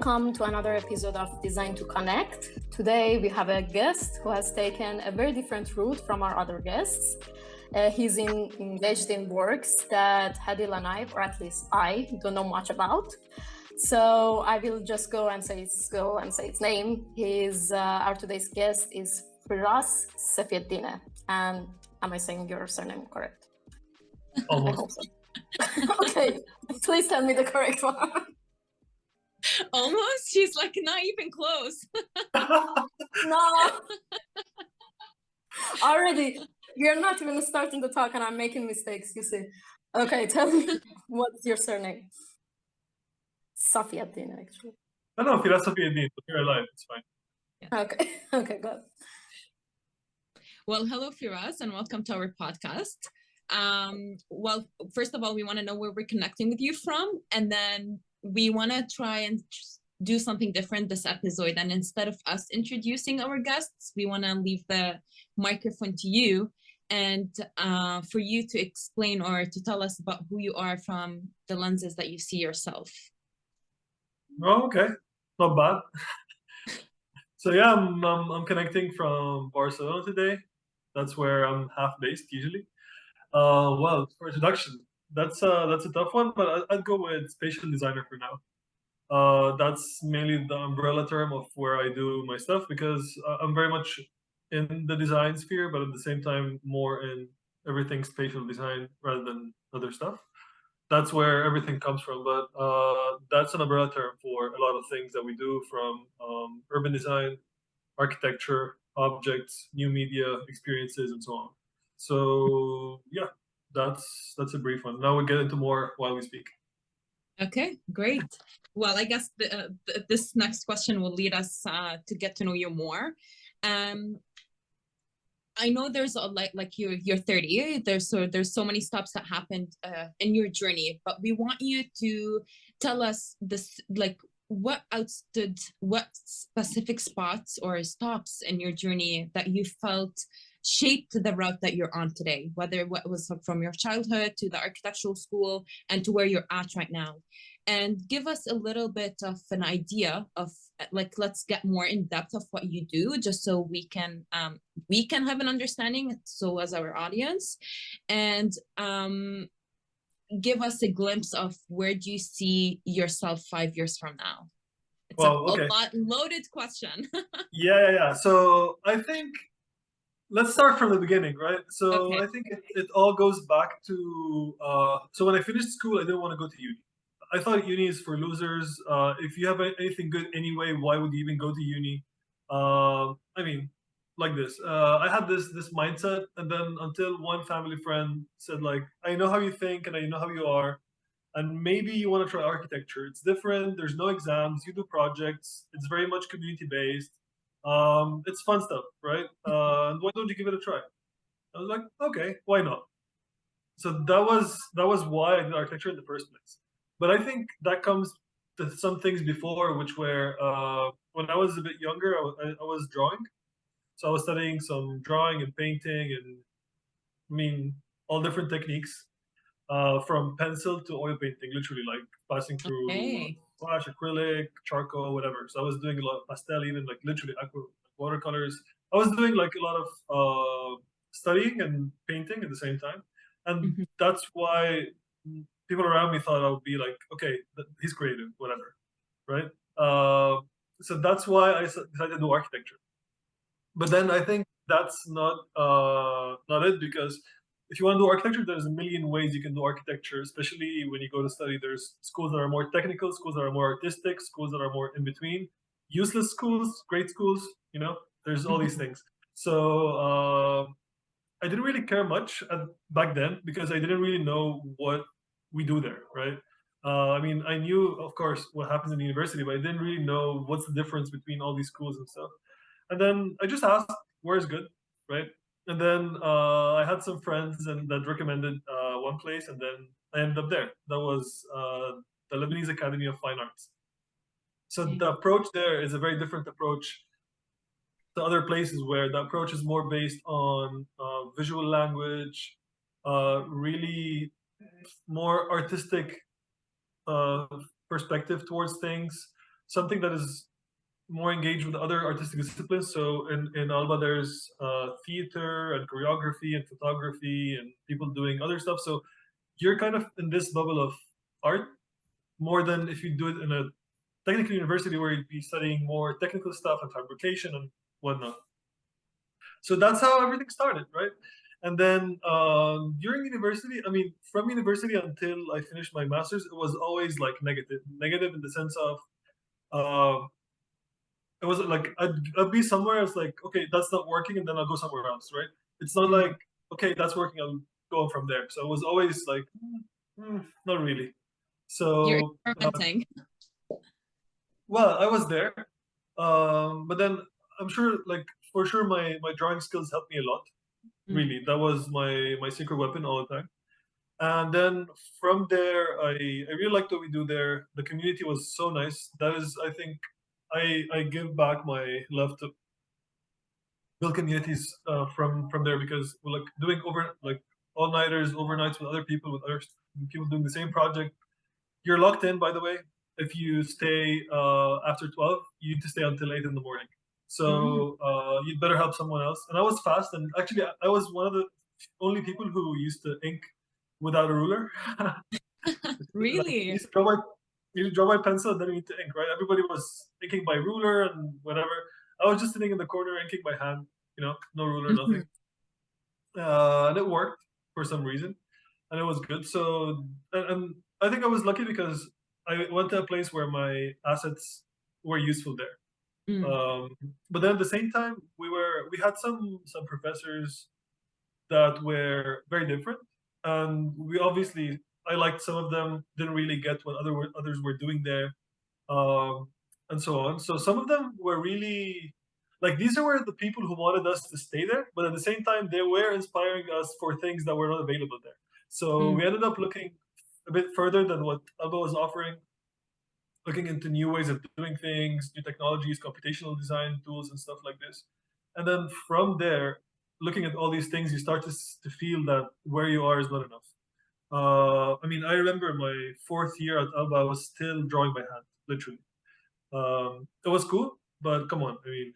Welcome to another episode of Design to Connect. Today we have a guest who has taken a very different route from our other guests. He's engaged in works that Hadil and I, or at least I, don't know much about. So I will just go and say its name. Our today's guest is Firas Safieddine. And am I saying your surname correct? Almost. I hope so. Okay, please tell me the correct one. Almost? She's like not even close. No. Already, you're not even starting the talk and I'm making mistakes, you see. Okay, tell me, what's your surname? Safieddine, actually. No, Firas Safieddine, but you're alive, it's fine. Yeah. Okay, good. Well, hello, Firas, and welcome to our podcast. Well, first of all, we want to know where we're connecting with you from, and then we want to try and do something different this episode. And instead of us introducing our guests, we want to leave the microphone to you and for you to explain or to tell us about who you are from the lenses that you see yourself. Oh, okay, not bad. So yeah, I'm connecting from Barcelona today. That's where I'm half based usually. Well, for introduction, that's a tough one, but I'd go with spatial designer for now. That's mainly the umbrella term of where I do my stuff because I'm very much in the design sphere, but at the same time more in everything spatial design rather than other stuff. That's where everything comes from. But that's an umbrella term for a lot of things that we do, from urban design, architecture, objects, new media, experiences, and so on. So yeah, that's a brief one. Now we get into more while we speak. Okay, great. Well, I guess this next question will lead us to get to know you more. I know there's like you're 30. There's so many stops that happened in your journey, but we want you to tell us this, like, what specific spots or stops in your journey that you felt shaped the route that you're on today, whether what was from your childhood to the architectural school and to where you're at right now. And give us a little bit of an idea of, like, let's get more in depth of what you do, just so we can have an understanding, so as our audience, and give us a glimpse of where do you see yourself 5 years from now. It's a loaded question. Yeah. So I think let's start from the beginning, right? So okay. I think it all goes back to so when I finished school, I didn't want to go to uni. I thought uni is for losers. If you have anything good anyway, why would you even go to uni? I mean, like this. I had this mindset, and then until one family friend said, like, I know how you think and I know how you are, and maybe you want to try architecture. It's different. There's no exams. You do projects. It's very much community based. It's fun stuff, right? And why don't you give it a try? I was like, okay, why not? So that was why I did architecture in the first place. But I think that comes to some things before, which were when I was a bit younger, I was drawing. So I was studying some drawing and painting and, I mean, all different techniques, from pencil to oil painting, literally, like passing through flash, acrylic, charcoal, whatever. So I was doing a lot of pastel, even like literally watercolors. I was doing like a lot of studying and painting at the same time. And that's why people around me thought I would be like, okay, he's creative, whatever, right? So that's why I decided to do architecture. But then I think that's not it, because if you want to do architecture, there's a million ways you can do architecture, especially when you go to study. There's schools that are more technical, schools that are more artistic, schools that are more in between, useless schools, great schools, there's all these things. So I didn't really care much back then because I didn't really know what we do there, right? I mean, I knew, of course, what happens in the university, but I didn't really know what's the difference between all these schools and stuff. And then I just asked, where's good, right? And then I had some friends that recommended one place, and then I ended up there. That was the Lebanese Academy of Fine Arts. So the approach there is a very different approach to other places, where the approach is more based on visual language, really more artistic perspective towards things. something that is more engaged with other artistic disciplines. So in Alba, there's theater and choreography and photography and people doing other stuff. So you're kind of in this bubble of art more than if you do it in a technical university where you'd be studying more technical stuff and fabrication and whatnot. So that's how everything started, right? And then during university, I mean, from university until I finished my master's, it was always like negative in the sense of it was like I'd be somewhere. It's like, okay, that's not working, and then I'll go somewhere else, right? It's not like, okay, that's working, I'll go from there. So it was always like, not really. You're So experimenting. well, I was there, but then I'm sure, like for sure, my drawing skills helped me a lot. Really, that was my secret weapon all the time. And then from there, I really liked what we do there. The community was so nice. That is, I think, I give back my love to build communities from there, because we're like doing all-nighters, overnights with other people, with other people doing the same project. You're locked in, by the way. If you stay after 12, you need to stay until 8 in the morning. So you'd better help someone else. And I was fast, and actually I was one of the only people who used to ink without a ruler. Really? Like, you draw my pencil, and then you need to ink, right? Everybody was inking by ruler and whatever. I was just sitting in the corner inking by hand, no ruler, nothing. And it worked for some reason, and it was good. So, and I think I was lucky because I went to a place where my assets were useful there. But then at the same time, we had some professors that were very different, and we obviously, I liked some of them, didn't really get what others were doing there, and so on. So some of them were really like, these were the people who wanted us to stay there, but at the same time they were inspiring us for things that were not available there. So we ended up looking a bit further than what Alba was offering, looking into new ways of doing things, new technologies, computational design tools, and stuff like this. And then from there, looking at all these things, you start to feel that where you are is not enough. I mean, I remember my 4th year at Alba, I was still drawing by hand, literally. It was cool, but come on, I mean.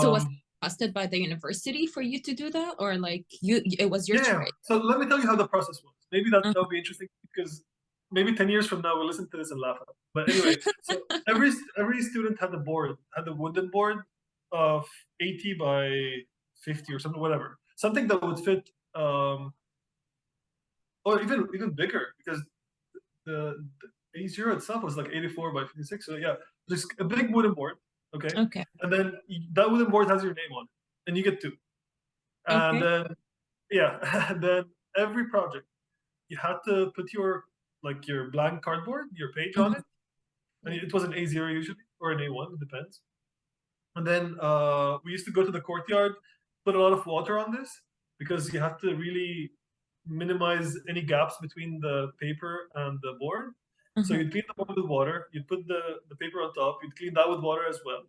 So was it trusted by the university for you to do that, or like it was your choice? So let me tell you how the process was. Maybe that would be interesting, because maybe 10 years from now we'll listen to this and laugh at it. But anyway, so every student had a wooden board of 80 by 50 or something, whatever. Something that would fit, or even bigger, because the A0 itself was like 84 by 56. So yeah, just a big wooden board. Okay. And then that wooden board has your name on it, and you get 2. And then, and then every project, you had to put your blank cardboard, your page on it. And it was an A0 usually, or an A1, it depends. And then we used to go to the courtyard, put a lot of water on this, because you have to really minimize any gaps between the paper and the board. So you'd clean the board with water, you'd put the paper on top, you'd clean that with water as well.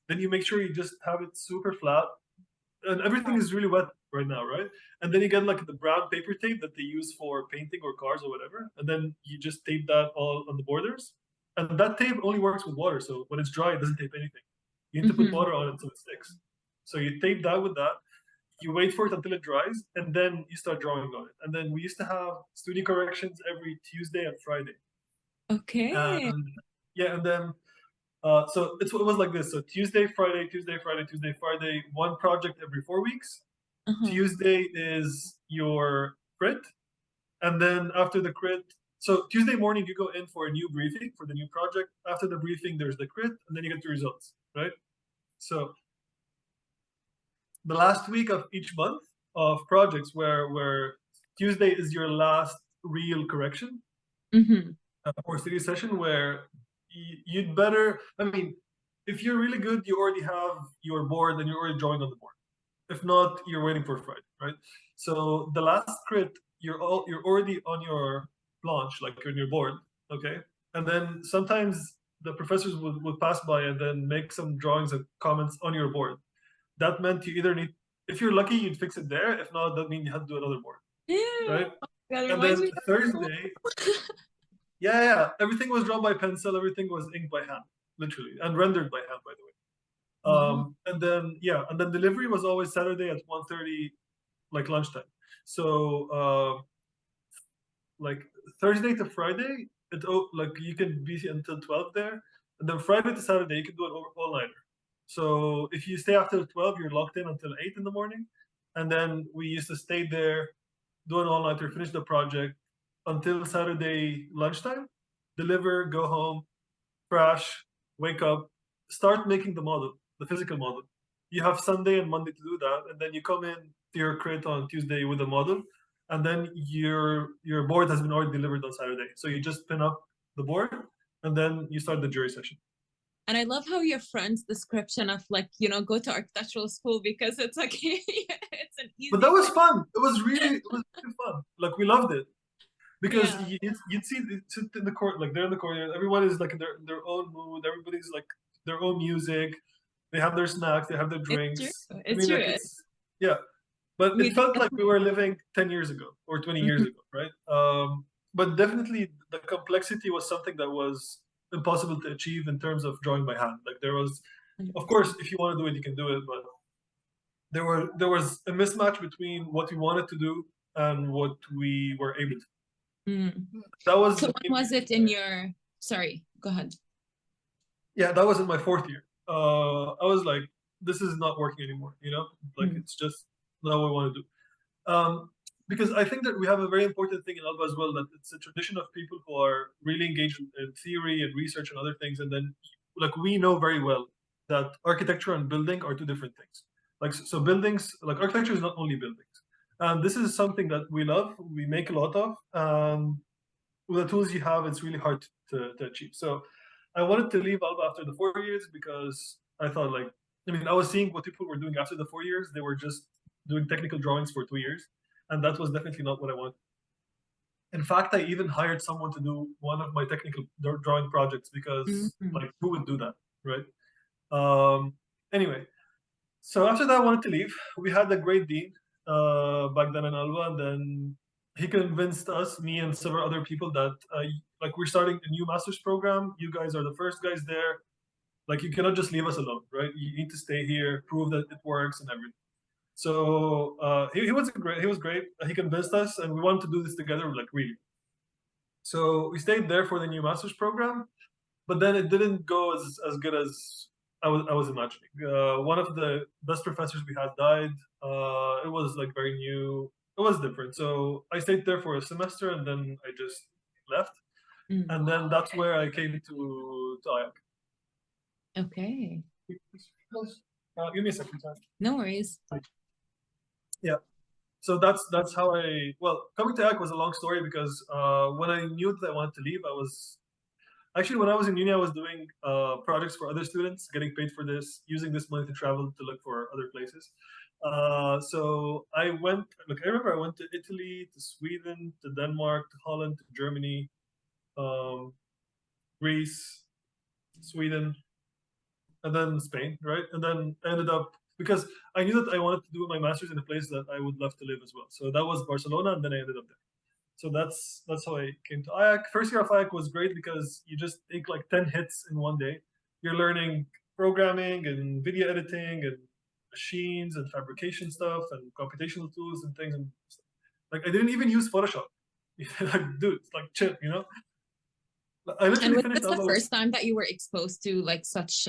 Then you make sure you just have it super flat, and everything is really wet right now, right? And then you get like the brown paper tape that they use for painting or cars or whatever, and then you just tape that all on the borders. And that tape only works with water, so when it's dry, it doesn't tape anything. You need to put water on it so it sticks. So you tape that with that, you wait for it until it dries, and then you start drawing on it. And then we used to have studio corrections every Tuesday and Friday. And and then so it was like this. So Tuesday, Friday, Tuesday, Friday, Tuesday, Friday, one project every 4 weeks. Tuesday is your crit. And then after the crit, so Tuesday morning, you go in for a new briefing for the new project. After the briefing, there's the crit, and then you get the results, right? So the last week of each month of projects where Tuesday is your last real correction or studio session, where you'd better, I mean, if you're really good, you already have your board and you're already drawing on the board. If not, you're waiting for Friday, right? So the last crit, you're already on your planche, like on your board, okay? And then sometimes the professors would pass by and then make some drawings and comments on your board. That meant you either need, if you're lucky, you'd fix it there. If not, that means you had to do another board, right? And then Thursday, Yeah. Everything was drawn by pencil. Everything was inked by hand, literally, and rendered by hand, by the way. Wow. And then delivery was always Saturday at 1:30, like lunchtime. So like Thursday to Friday, like you can be until 12 there, and then Friday to Saturday you can do an all-nighter. So if you stay after 12, you're locked in until 8 in the morning, and then we used to stay there, do an all-nighter, finish the project until Saturday lunchtime, deliver, go home, crash, wake up, start making the model, the physical model. You have Sunday and Monday to do that, and then you come in to your crate on Tuesday with a model, and then your board has been already delivered on Saturday. So you just pin up the board, and then you start the jury session. And I love how your friend's description of like, go to architectural school, because it's like it's an easy But that was way. fun. It was really fun. Like we loved it. Because Yeah. you'd see sit in the court, like they're in the courtyard. Everyone is like in their own mood. Everybody's like their own music. They have their snacks. They have their It's true. drinks. I It's mean, true. like it's yeah. But We it felt like we were living 10 years ago or 20 years ago, right? But definitely the complexity was something that was impossible to achieve in terms of drawing by hand. Like there was, of course, if you want to do it, you can do it, but there was a mismatch between what we wanted to do and what we were able to. That was So when was it in your, sorry, go ahead. Yeah, that was in my fourth year. I was like, this is not working anymore, like it's just not what I want to do. Because I think that we have a very important thing in Alba as well, that it's a tradition of people who are really engaged in theory and research and other things. And then like we know very well that architecture and building are two different things. Like so buildings, like architecture is not only buildings. And this is something that we love, we make a lot of. With the tools you have, it's really hard to achieve. So I wanted to leave Alba after the 4 years because I thought I was seeing what people were doing after the 4 years. They were just doing technical drawings for 2 years. And that was definitely not what I wanted. In fact, I even hired someone to do one of my technical drawing projects because like who would do that, right? Anyway, so after that, I wanted to leave. We had a great dean back then in Alba, and then he convinced us, me and several other people, that like we're starting a new master's program. You guys are the first guys there. Like you cannot just leave us alone, right? You need to stay here, prove that it works, and everything. So he was great. He was great. He convinced us, and we wanted to do this together, like really. So we stayed there for the new master's program, but then it didn't go as good as I was imagining. One of the best professors we had died. It was like very new. It was different. So I stayed there for a semester, and then I just left. And then that's where I came to IAC. Okay. Give me a second time. No worries. Yeah. So that's how coming to IAC was a long story because when I knew that I wanted to leave, actually, when I was in uni, I was doing projects for other students, getting paid for this, using this money to travel to look for other places. So I remember I went to Italy, to Sweden, to Denmark, to Holland, to Germany, Greece, Sweden, and then Spain, right? And then I ended up, because I knew that I wanted to do my master's in a place that I would love to live as well. So that was Barcelona, and then I ended up there. So that's how I came to IAC. First year of IAC was great because you just take like 10 hits in one day. You're learning programming and video editing and machines and fabrication stuff and computational tools and things. And like I didn't even use Photoshop. Like, dude, it's like chill, I literally And was finished this the first time that you were exposed to like such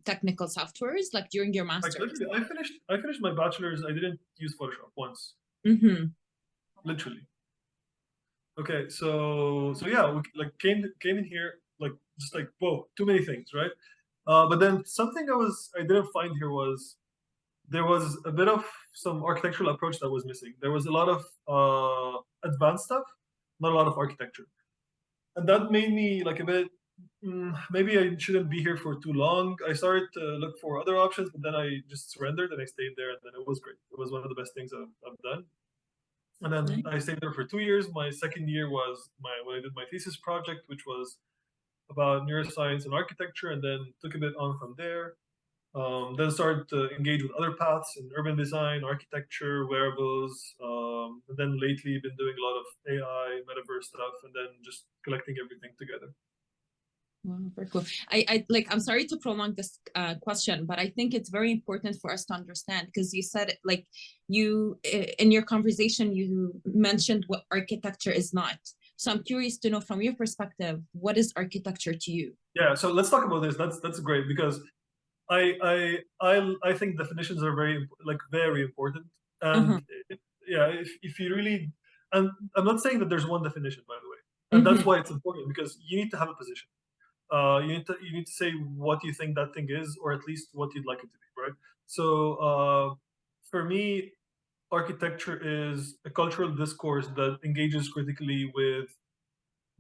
technical softwares, like during your like master's? literally, I finished my bachelor's. I didn't use Photoshop once. Literally. Okay, so yeah, we like came in here like just like whoa, too many things, right? But then something I didn't find here was there was a bit of some architectural approach that was missing. There was a lot of advanced stuff, not a lot of architecture, and that made me like a bit. Maybe I shouldn't be here for too long. I started to look for other options, but then I just surrendered and I stayed there, and then it was great. It was one of the best things I've done. And then I stayed there for 2 years. My second year was when I did my thesis project, which was about neuroscience and architecture, and then took a bit on from there. Then started to engage with other paths in urban design, architecture, wearables, and then lately been doing a lot of AI, metaverse stuff, and then just collecting everything together. Wow, very cool. I'm sorry to prolong this question, but I think it's very important for us to understand, because you said it, like you in your conversation you mentioned what architecture is not. So I'm curious to know from your perspective, what is architecture to you? Yeah, so let's talk about this. That's great, because I think definitions are very important. And yeah, if you really, and I'm not saying that there's one definition, by the way, and that's why it's important, because you need to have a position. You need to say what you think that thing is, or at least what you'd like it to be, right? So for me, architecture is a cultural discourse that engages critically with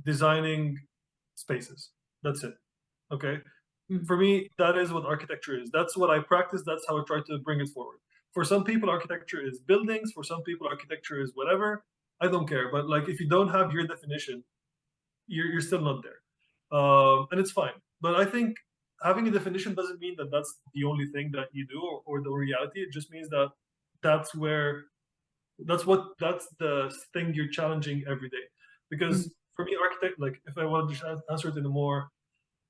designing spaces. That's it. Okay. For me, that is what architecture is. That's what I practice. That's how I try to bring it forward. For some people, architecture is buildings. For some people, architecture is whatever. I don't care. But like, if you don't have your definition, you're still not there, and it's fine. But I think having a definition doesn't mean that that's the only thing that you do, or the reality. It just means that that's the thing you're challenging every day. Because for me, architect, like if I want to answer it in a more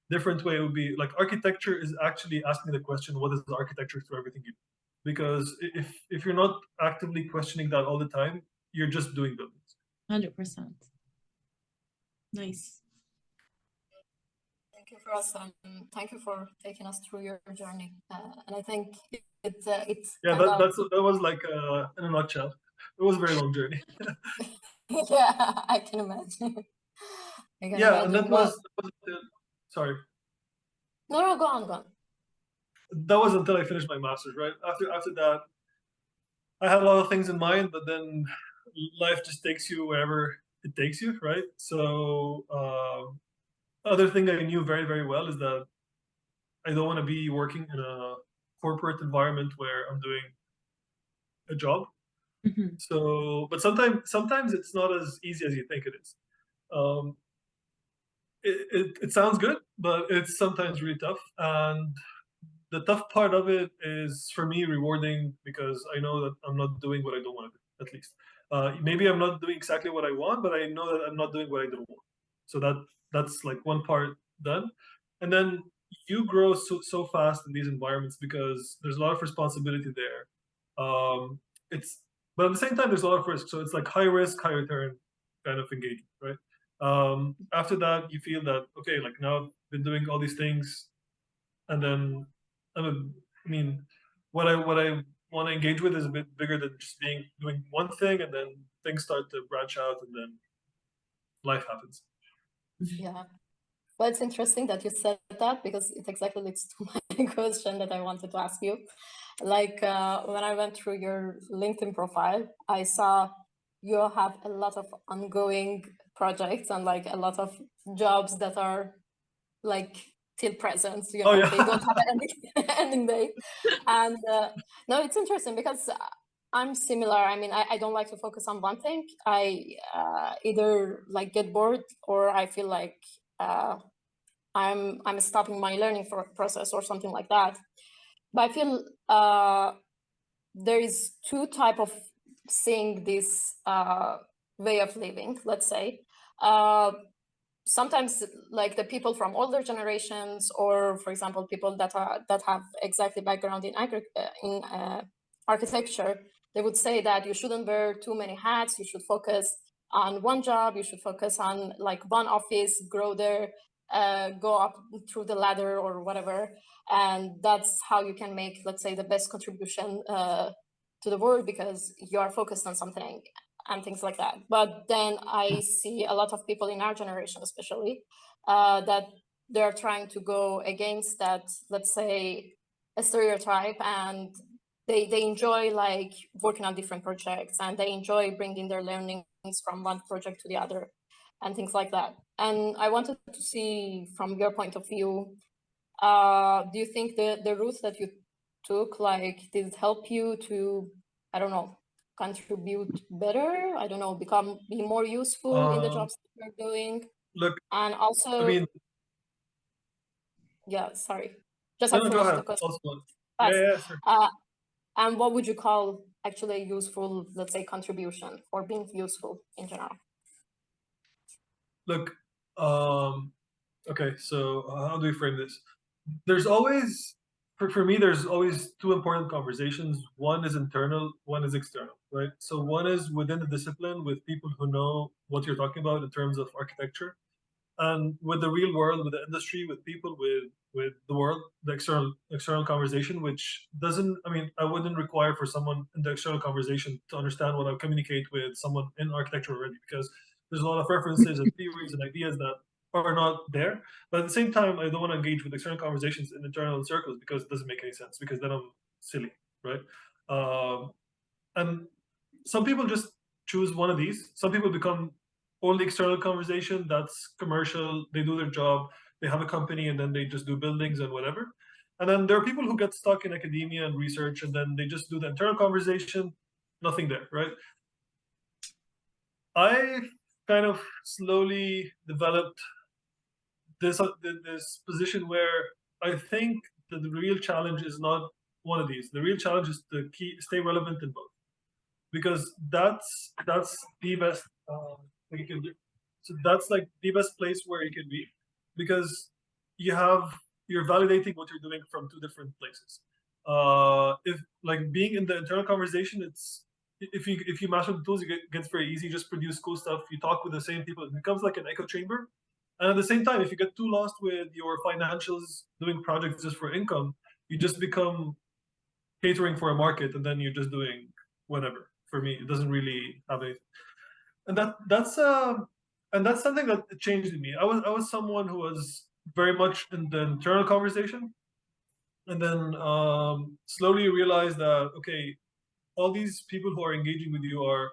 different way, it would be like architecture is actually asking the question, what is the architecture to everything you do? Because if you're not actively questioning that all the time, you're just doing buildings. 100%. Nice. Thank you, Firas, and thank you for taking us through your journey. And I think it's yeah, that was like in a nutshell. It was a very long journey. yeah, I can imagine. Yeah, and that was sorry. No, go on. That was until I finished my master's, right? After that, I had a lot of things in mind, but then life just takes you wherever it takes you, right? So other thing I knew very, very well is that I don't want to be working in a corporate environment where I'm doing a job. So, but sometimes it's not as easy as you think it is. It sounds good, but it's sometimes really tough. And the tough part of it is, for me, rewarding, because I know that I'm not doing what I don't want to do, at least. Maybe I'm not doing exactly what I want, but I know that I'm not doing what I don't want. So that's like one part done. And then you grow so fast in these environments because there's a lot of responsibility there. But at the same time, there's a lot of risk. So it's like high risk, high return kind of engagement, right? After that, you feel that, okay, like now I've been doing all these things, and then I mean, what I want to engage with is a bit bigger than just doing one thing, and then things start to branch out, and then life happens. Yeah. Well, it's interesting that you said that, because it exactly leads to my question that I wanted to ask you. Like when I went through your LinkedIn profile, I saw you have a lot of ongoing projects and like a lot of jobs that are like till present, you know, they don't have an ending date. And no, it's interesting because I'm similar. I mean, I don't like to focus on one thing. I either like get bored, or I feel like I'm stopping my learning process or something like that. But I feel there is two type of seeing this way of living, let's say. Sometimes like the people from older generations, or for example people that have exactly background in architecture, they would say that you shouldn't wear too many hats, you should focus on one job, you should focus on like one office, grow there, go up through the ladder or whatever, and that's how you can make, let's say, the best contribution to the world, because you are focused on something and things like that. But then I see a lot of people in our generation, especially, that they're trying to go against that, let's say, a stereotype, and they enjoy like working on different projects, and they enjoy bringing their learnings from one project to the other and things like that. And I wanted to see from your point of view, do you think the route that you took, like, did it help you to, I don't know, contribute better, I don't know, be more useful in the jobs that you're doing? Look, and also, I mean, yeah, sorry, just no, I'll go finish ahead. the question. Yeah, sure. And what would you call actually a useful, let's say, contribution or being useful in general? Look, okay, so how do we frame this? There's always, for me, there's always two important conversations. One is internal, one is external, right? So one is within the discipline with people who know what you're talking about in terms of architecture, and with the real world, with the industry, with people, with the world, the external conversation, which doesn't, I mean, I wouldn't require for someone in the external conversation to understand what I communicate with someone in architecture already, because there's a lot of references and theories and ideas that are not there. But at the same time, I don't want to engage with external conversations in internal circles because it doesn't make any sense, because then I'm silly, right? And some people just choose one of these. Some people become only external conversation, that's commercial, they do their job, they have a company, and then they just do buildings and whatever. And then there are people who get stuck in academia and research, and then they just do the internal conversation, nothing there, right? I kind of slowly developed this position where I think that the real challenge is not one of these. The real challenge is to stay relevant in both, because that's the best thing you can do. So that's like the best place where you can be, because you're validating what you're doing from two different places. If like being in the internal conversation, it's if you master the tools, it gets very easy. Just produce cool stuff. You talk with the same people. It becomes like an echo chamber. And at the same time, if you get too lost with your financials, doing projects just for income, you just become catering for a market, and then you're just doing whatever. For me, it doesn't really have anything. And that's something that changed in me. I was someone who was very much in the internal conversation, and then slowly realized that okay, all these people who are engaging with you are,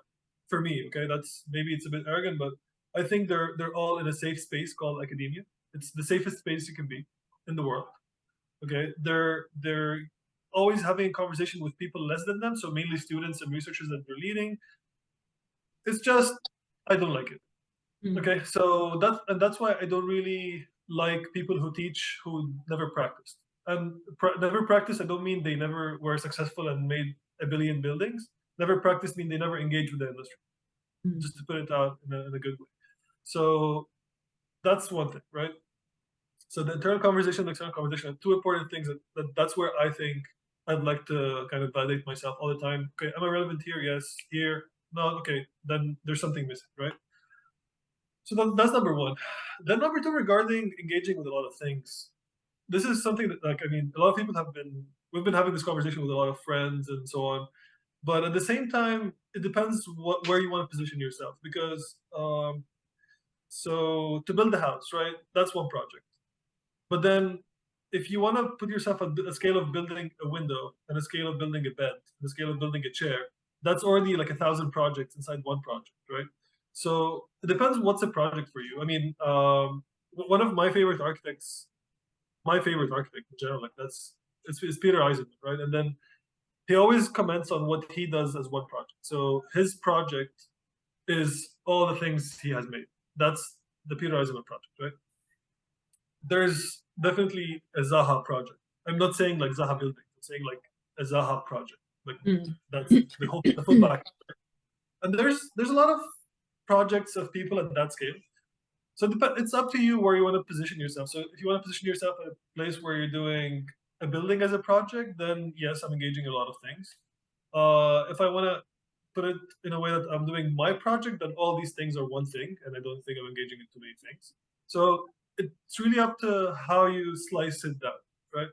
for me, okay, that's maybe it's a bit arrogant, but I think they're all in a safe space called academia. It's the safest space you can be in the world. Okay, they're always having a conversation with people less than them, so mainly students and researchers that they're leading. It's just I don't like it. Okay, so that's why I don't really like people who teach who never practiced. And never practiced, I don't mean they never were successful and made a billion buildings. Never practiced mean they never engaged with the industry. Just to put it out in a good way. So that's one thing, right? So the internal conversation, the external conversation are two important things that's where I think I'd like to kind of validate myself all the time. Okay, am I relevant here? Yes. Here? No. Okay, then there's something missing, right? So that's number one. Then number two, regarding engaging with a lot of things. This is something that, like, I mean, a lot of people we've been having this conversation with a lot of friends and so on. But at the same time, it depends where you want to position yourself, because so to build a house, right? That's one project. But then if you want to put yourself at a scale of building a window, and a scale of building a bed, and a scale of building a chair, that's already like 1,000 projects inside one project, right? So it depends what's a project for you. I mean, one of my favorite architects, my favorite architect in general, like it's Peter Eisenman, right? And then he always comments on what he does as one project. So his project is all the things he has made. That's the Peter Eisenman project, right? There's definitely a Zaha project. I'm not saying like Zaha building. I'm saying like a Zaha project. Like that's the full back. And there's a lot of projects of people at that scale. So it's up to you where you want to position yourself. So if you want to position yourself at a place where you're doing a building as a project, then yes, I'm engaging a lot of things. If I want to put it in a way that I'm doing my project, then all these things are one thing, and I don't think I'm engaging in too many things. So it's really up to how you slice it down, right?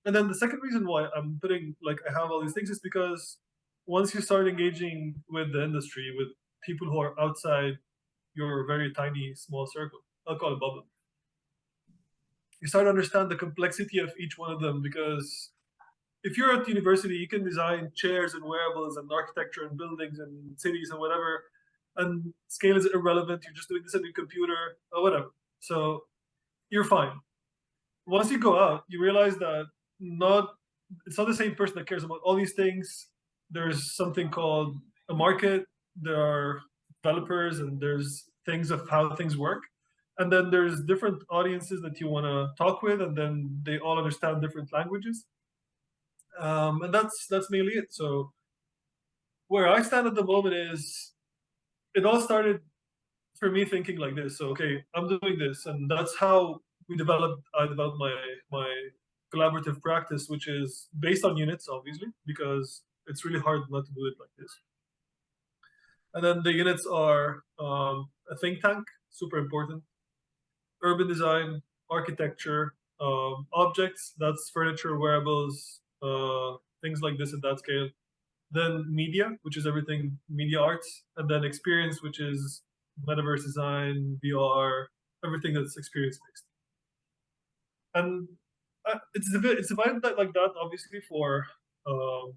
And then the second reason why I'm putting like I have all these things is because once you start engaging with the industry, with people who are outside your very tiny small circle, I'll call it bubble, you start to understand the complexity of each one of them. Because if you're at university, you can design chairs and wearables and architecture and buildings and cities and whatever, and scale is irrelevant. You're just doing this on your computer or whatever. So you're fine. Once you go out, you realize that it's not the same person that cares about all these things. There's something called a market. There are developers, and there's things of how things work. And then there's different audiences that you want to talk with, and then they all understand different languages. And that's mainly it. So where I stand at the moment is, it all started for me thinking like this. So okay, I'm doing this, and that's how I developed my collaborative practice, which is based on units, obviously, because it's really hard not to do it like this. And then the units are a think tank, super important, urban design, architecture, objects, that's furniture, wearables, things like this at that scale. Then media, which is everything media arts, and then experience, which is metaverse design, VR, everything that's experience based. And it's divided like that, obviously, for um,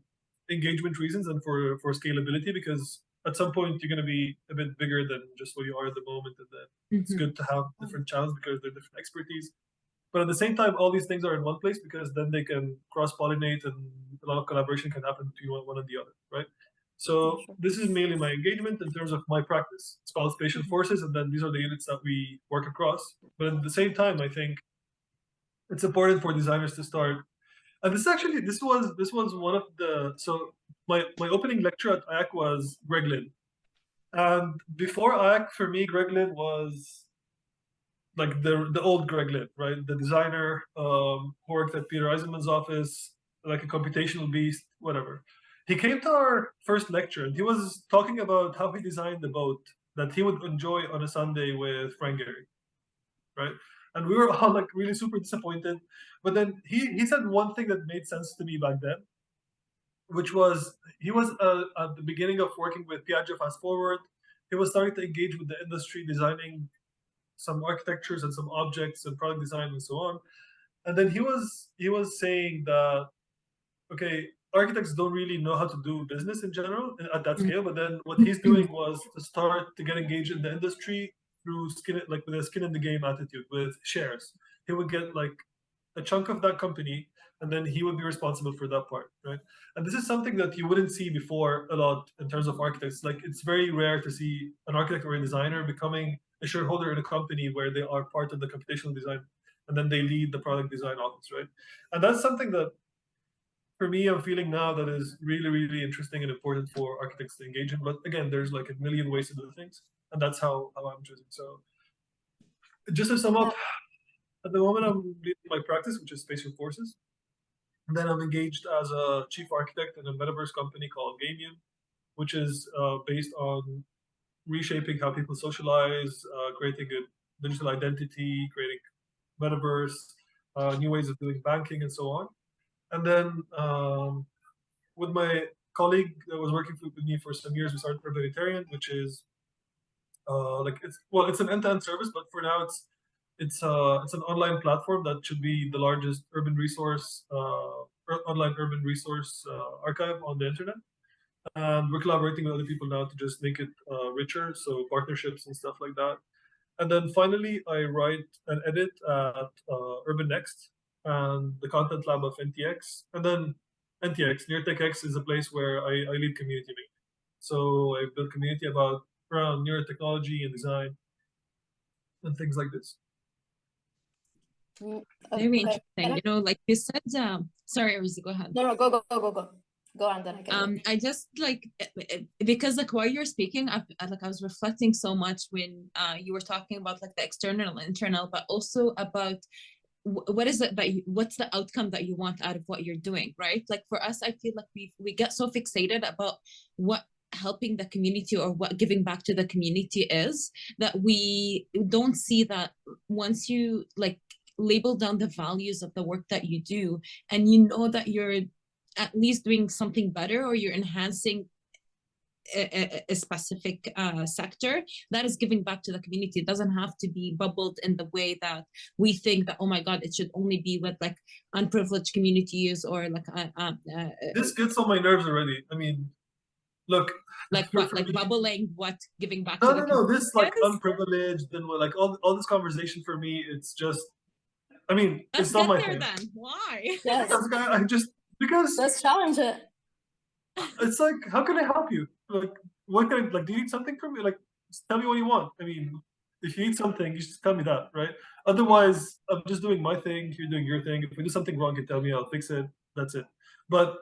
engagement reasons and for scalability, because at some point you're going to be a bit bigger than just what you are at the moment, and then it's good to have different channels because they're different expertise. But at the same time, all these things are in one place because then they can cross-pollinate and a lot of collaboration can happen between one and the other, right? So this is mainly my engagement in terms of my practice. It's called spatial forces, and then these are the units that we work across. But at the same time, I think it's important for designers to start. And this was one of the, so my opening lecture at IAC was Greg Lynn. And before IAC, for me, Greg Lynn was like the old Greg Lynn, right? The designer who worked at Peter Eisenman's office, like a computational beast, whatever. He came to our first lecture and he was talking about how he designed the boat that he would enjoy on a Sunday with Frank Gehry, right? And we were all like really super disappointed. But then he said one thing that made sense to me back then, which was he was at the beginning of working with Piaggio Fast Forward. He was starting to engage with the industry, designing some architectures and some objects and product design and so on. And then he was saying that, okay, architects don't really know how to do business in general at that scale. But then what he's doing was to start to get engaged in the industry through skin, like with a skin in the game attitude, with shares. He would get like a chunk of that company, and then he would be responsible for that part, right? And this is something that you wouldn't see before a lot in terms of architects. Like it's very rare to see an architect or a designer becoming a shareholder in a company where they are part of the computational design, and then they lead the product design office, right? And that's something that for me, I'm feeling now that is really, really interesting and important for architects to engage in. But again, there's like a million ways to do things, and that's how I'm choosing. So just to sum up, at the moment I'm leading my practice, which is spatial forces. And then I'm engaged as a chief architect in a metaverse company called Gamium, which is based on reshaping how people socialize, creating a digital identity, creating metaverse, new ways of doing banking, and so on. And then with my colleague that was working with me for some years, we started Urbanitarian, which is it's an end-to-end service, but for now it's an online platform that should be the largest online urban resource archive on the internet. And we're collaborating with other people now to just make it richer, so partnerships and stuff like that. And then finally, I write and edit at Urban Next and the content lab of NTX. And then NTX, NeurTechX, is a place where I lead community making. So I build community around neurotechnology and design and things like this. Very interesting. You know, like you said, sorry, Arisa, go ahead. No, go on, then I can. I just like, because like while you're speaking, I was reflecting so much when you were talking about like the external and internal, but also about what is it that what's the outcome that you want out of what you're doing, right? Like for us, I feel like we get so fixated about what helping the community or what giving back to the community is, that we don't see that once you like label down the values of the work that you do, and you know that you're at least doing something better, or you're enhancing a specific sector, that is giving back to the community. It doesn't have to be bubbled in the way that we think that, oh my God, it should only be with like unprivileged communities or like this gets on my nerves already. I mean, look, like what, like bubbling what, giving back no to the no community. this like unprivileged and like all this conversation for me, it's just, I mean, Let's it's not get my there thing. then. Why? Yes. I just, because Let's challenge it. it's like, how can I help you? Like, what can I, like, do you need something from me? Like, just tell me what you want. I mean, if you need something, you just tell me that, right? Otherwise, I'm just doing my thing, you're doing your thing. If we do something wrong, you tell me, I'll fix it. That's it. But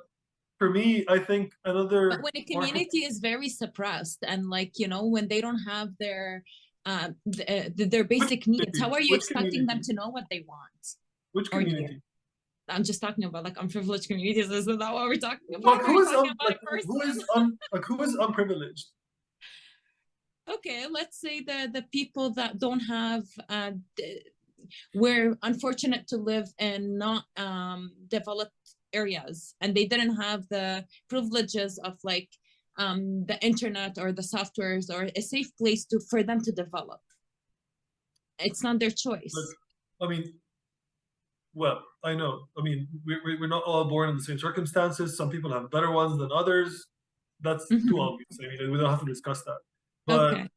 for me, I think another But when a community is very suppressed and like, you know, when they don't have their basic needs, how are you expecting them to know what they want? Which Or community? I'm just talking about like unprivileged communities. Isn't that what we're talking about? Like who is unprivileged? Okay, let's say the people that don't have we're unfortunate to live in not developed areas, and they didn't have the privileges of like the internet or the softwares or a safe place for them to develop. It's not their choice. But, I mean, well, I know. I mean, we're not all born in the same circumstances. Some people have better ones than others. That's too obvious. I mean, we don't have to discuss that. But okay.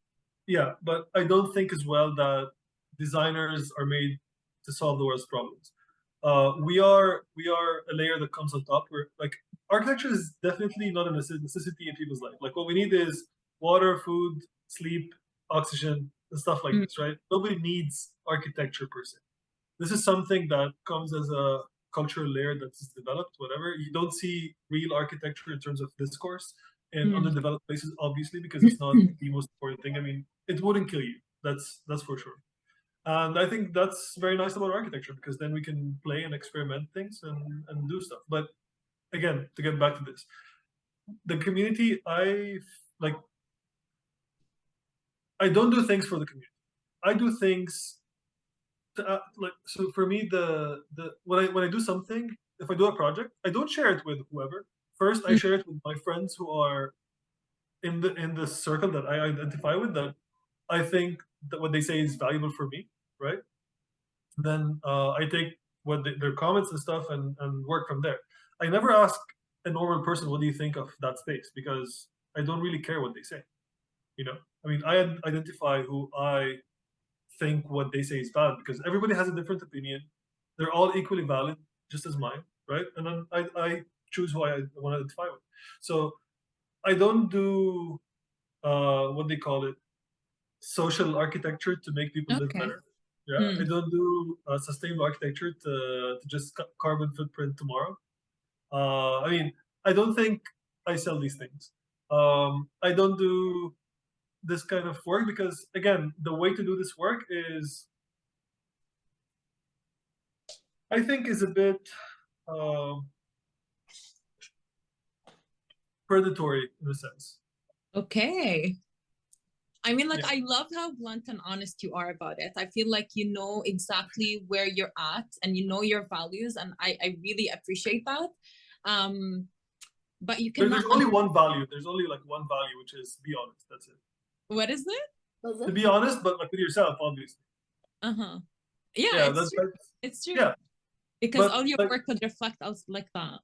Yeah, but I don't think as well that designers are made to solve the world's problems. We are a layer that comes on top. Where like architecture is definitely not a necessity in people's life. Like what we need is water, food, sleep, oxygen, and stuff like this, right? Nobody needs architecture per se. This is something that comes as a cultural layer that's developed, whatever. You don't see real architecture in terms of discourse in underdeveloped places, obviously, because it's not the most important thing. I mean, it wouldn't kill you. That's for sure. And I think that's very nice about architecture, because then we can play and experiment things and do stuff. But again, to get back to this, the community, I don't do things for the community. I do things like, so for me, when I do something, if I do a project, I don't share it with whoever. First, I share it with my friends who are in the circle that I identify with, that I think that what they say is valuable for me, right? Then I take their comments and stuff and work from there. I never ask a normal person, what do you think of that space? Because I don't really care what they say. You know, I mean, I identify who I think what they say is valid, because everybody has a different opinion. They're all equally valid, just as mine, right? And then I choose who I want to identify with. So I don't do what they call it, social architecture to make people live better. Yeah, I don't do sustainable architecture to just cut carbon footprint tomorrow. I mean, I don't think I sell these things. I don't do this kind of work because, again, the way to do this work is, I think, is a bit predatory in a sense. Okay. I mean, like, I love how blunt and honest you are about it. I feel like you know exactly where you're at and you know your values, and I really appreciate that. But you cannot. There's only one value. There's only like one value, which is be honest. That's it. What is it? To be honest, but like with yourself, obviously. Yeah, it's true. Yeah. Because all your work would reflect us like that.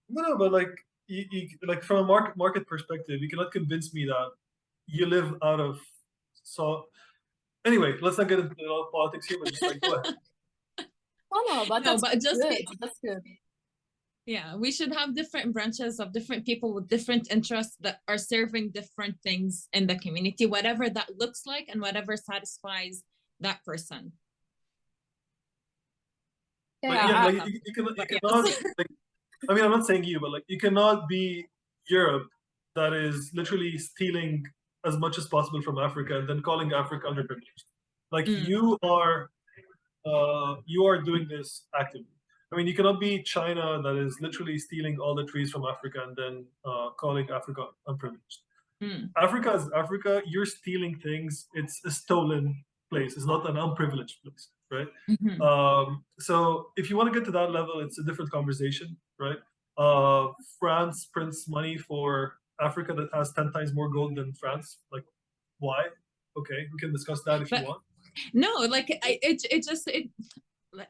No, but like you like from a market perspective, you cannot convince me that you live out of. So anyway, let's not get into a lot of politics here, but just like go ahead. Oh no, but that's just good. That's good. Yeah, we should have different branches of different people with different interests that are serving different things in the community, whatever that looks like and whatever satisfies that person. Yeah, like you cannot like, I mean, I'm not saying you, but like you cannot be Europe that is literally stealing as much as possible from Africa and then calling Africa underprivileged. Like you are doing this actively. I mean, you cannot be China that is literally stealing all the trees from Africa and then calling Africa unprivileged. Africa is Africa. You're stealing things. It's a stolen place. It's not an unprivileged place, right? So if you want to get to that level, it's a different conversation, right? France prints money for Africa that has 10 times more gold than France. Like, why? Okay, we can discuss that if you want. No, like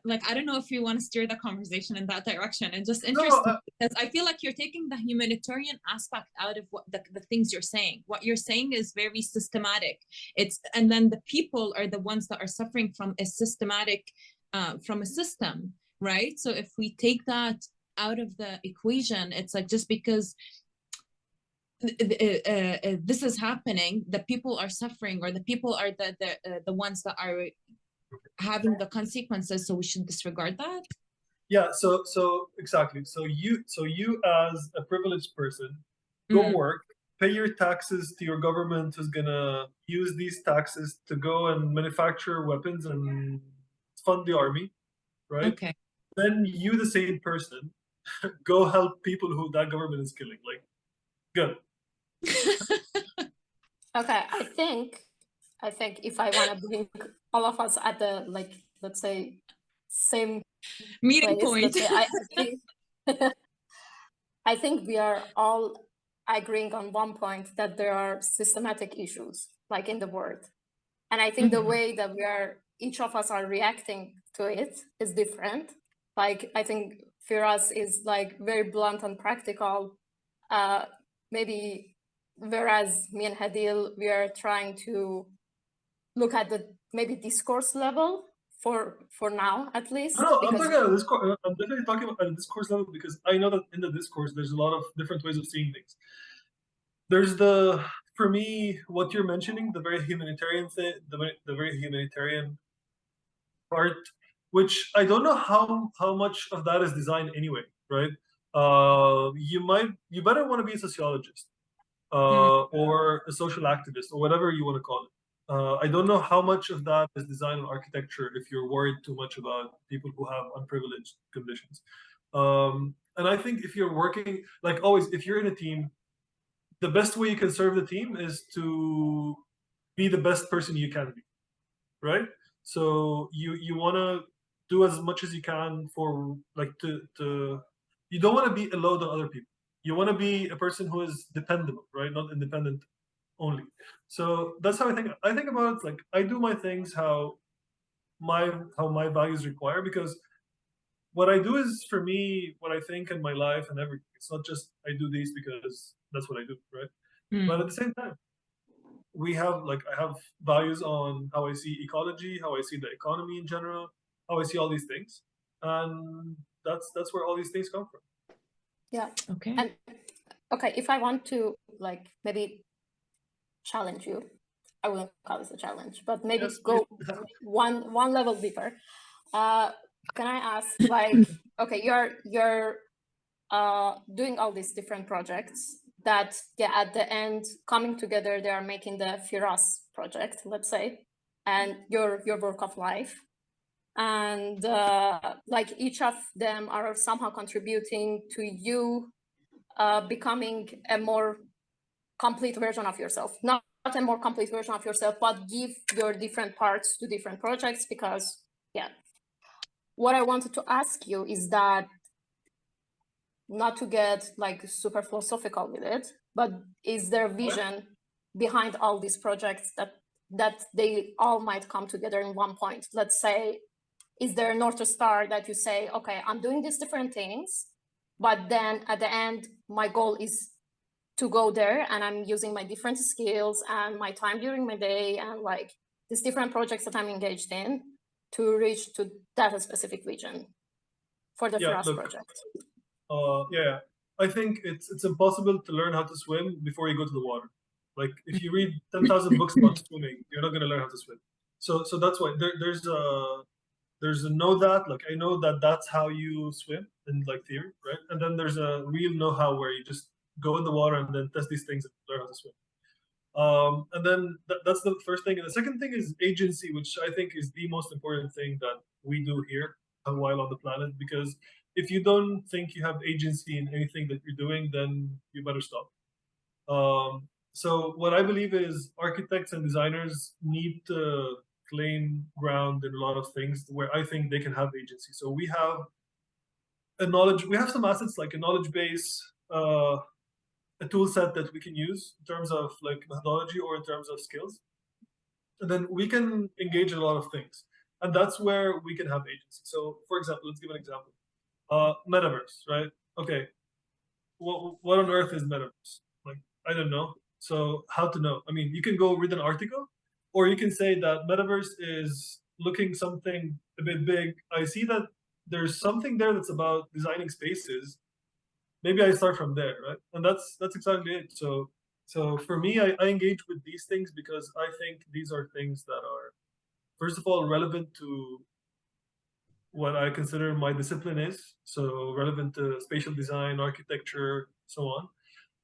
like I don't know if you want to steer the conversation in that direction. It's just interesting because I feel like you're taking the humanitarian aspect out of what the things you're saying. What you're saying is very systematic. And then the people are the ones that are suffering from a systematic from a system, right? So if we take that out of the equation, it's like just because this is happening, the people are suffering, or the people are the ones that are having the consequences, so we should disregard that. Yeah, so exactly. So you as a privileged person, go Mm, work, pay your taxes to your government who's gonna use these taxes to go and manufacture weapons and fund the army, right? okay. Then you, the same person, go help people who that government is killing. Like, good. Okay, I think if I want to bring all of us at the, like, let's say, same Meeting place, point. let's say, I think I think we are all agreeing on one point, that there are systematic issues like in the world. And I think the Mhm. way that each of us are reacting to it is different. Like, I think Firas is like very blunt and practical. Maybe whereas me and Hadil, we are trying to look at the maybe discourse level for now, at least, No, I'm because talking about discourse. I'm definitely talking about at a discourse level because I know that in the discourse there's a lot of different ways of seeing things. There's for me, what you're mentioning, the very humanitarian thing, the very humanitarian part, which I don't know how much of that is designed anyway, right? You better want to be a sociologist Mm, or a social activist or whatever you want to call it. I don't know how much of that is design and architecture if you're worried too much about people who have unprivileged conditions. And I think if you're working, like always, if you're in a team, the best way you can serve the team is to be the best person you can be, right? So you want to do as much as you can for like to you don't want to be a load on other people. You want to be a person who is dependable, right? Not independent only. So that's how I think about it. Like I do my things how my values require, because what I do is for me what I think in my life and everything. It's not just I do these because that's what I do, right? But mm. at the same time, we have like I have values on how I see ecology, how I see the economy in general, how I see all these things, and that's where all these things come from. yeah. Okay. And okay, if I want to like maybe challenge you, I wouldn't call this a challenge, but maybe Yes, please. go one level deeper. Uh, can I ask, like, okay, you're doing all these different projects that, yeah, at the end coming together, they are making the Firas project, let's say, and your work of life, and like each of them are somehow contributing to you becoming a more complete version of yourself. Not a more complete version of yourself, but give your different parts to different projects. Because, yeah, what I wanted to ask you is that, not to get like super philosophical with it, but is there a vision behind all these projects that they all might come together in one point? Let's say, is there a North Star that you say, okay, I'm doing these different things, but then at the end, my goal is to go there, and I'm using my different skills and my time during my day and like these different projects that I'm engaged in to reach to that specific vision for the Yeah, Firas look, project? yeah. I think it's impossible to learn how to swim before you go to the water. Like if you read 10,000 books about swimming, you're not going to learn how to swim. So that's why there's a know that, like I know that that's how you swim in like theory, right? And then there's a real know-how where you just go in the water and then test these things and learn how to swim. And then that's the first thing. And the second thing is agency, which I think is the most important thing that we do here while on the planet. Because if you don't think you have agency in anything that you're doing, then you better stop. So what I believe is architects and designers need to claim ground in a lot of things where I think they can have agency. So we have some assets like a knowledge base, a tool set that we can use in terms of like methodology or in terms of skills. And then we can engage in a lot of things. And that's where we can have agency. So for example, let's give an example. Metaverse, right? Okay, what on earth is metaverse? Like, I don't know. So how to know? I mean, you can go read an article, or you can say that metaverse is looking something a bit big. I see that there's something there that's about designing spaces. Maybe I start from there, right? And that's exactly it. So for me, I engage with these things because I think these are things that are, first of all, relevant to what I consider my discipline is, so relevant to spatial design, architecture, so on.